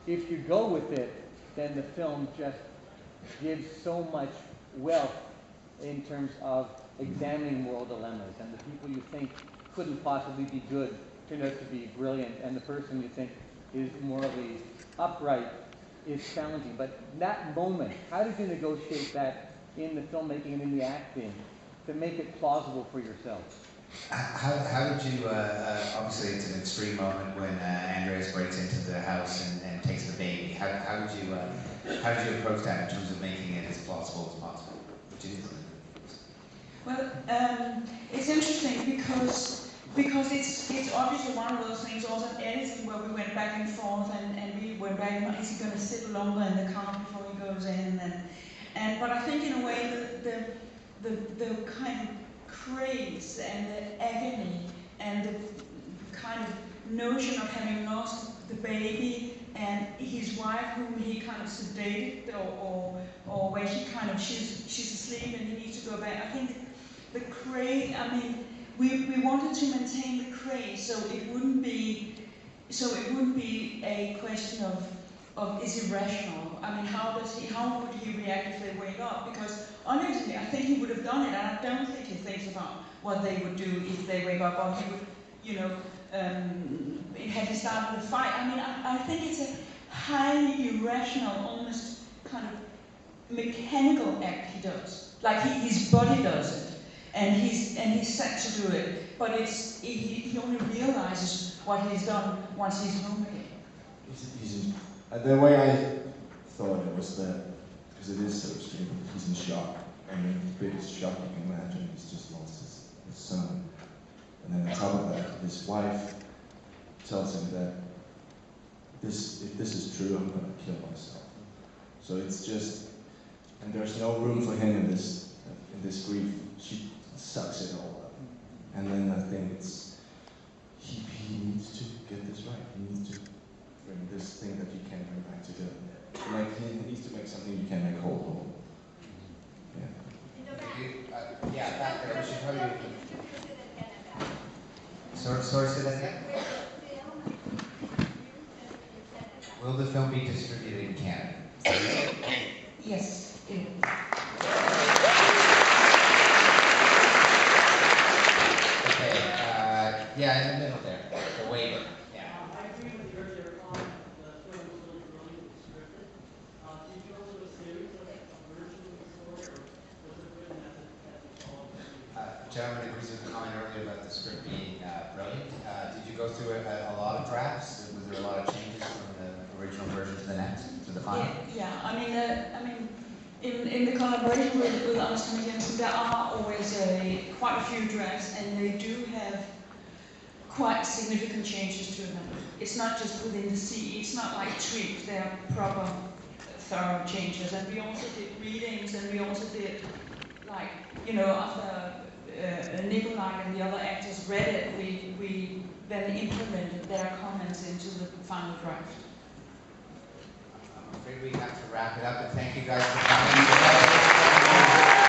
If you go with it, then the film just gives so much wealth in terms of examining moral dilemmas, and the people you think couldn't possibly be good turn out to be brilliant, and the person you think is morally upright is challenging. But that moment, how did you negotiate that in the filmmaking and in the acting to make it plausible for yourself? How did you, obviously it's an extreme moment when Andreas breaks into the house and takes the baby. How did you approach that in terms of making it as plausible as possible? Well, it's interesting because it's obviously one of those things also in editing where we went back and forth and we went back and is he going to sit longer in the car before he goes in but I think in a way the kind of craze and the agony and the kind of notion of having lost the baby and his wife whom he kind of sedated or where she kind of she's asleep and he needs to go back. I think the craze, I mean, we wanted to maintain the craze so it wouldn't be a question of is he rational? I mean, how would he react if they wake up? Because honestly, I think he would have done it, and I don't think he thinks about what they would do if they wake up, or he would, you know, had he started the fight. I mean, I think it's a highly irrational, almost kind of mechanical act he does. Like his body does it, and he's set to do it, but he only realizes what he's done once he's home again. The way I thought it was that, because it is so extreme, he's in shock. I mean, the biggest shock you can imagine, he's just lost his son. And then on top of that, his wife tells him that if this is true, I'm going to kill myself. So it's just, and there's no room for him in this grief. She sucks it all up. And then I think he needs to get this right. He needs to bring this thing that you can't bring back together. Like he needs to make something you can make whole. Yeah. Yeah, back there. We should probably. Sorry, say that again. Will the film be distributed in Canada? Yes. It is. Okay. Yeah, in the middle there. The waiver. Yeah. I agree with your earlier comment. The film was really brilliantly scripted. Did you go to a series of versions of the story, or was it written as it followed? Gentleman agrees with the comment earlier about the script being brilliant. Did you go through a lot of drafts? Was there a lot of changes from the original version to the next, to the final? Yeah. I mean, in the collaboration with Anders Jensen, there are always quite a few drafts, and they do have quite significant changes to them. It's not just within the scene. It's not like tweaks. They're proper, thorough changes. And we also did readings, and we also did, like, you know, after Nikolai and the other actors read it, we then implemented their comments into the final draft. I'm afraid we have to wrap it up, but thank you guys for coming.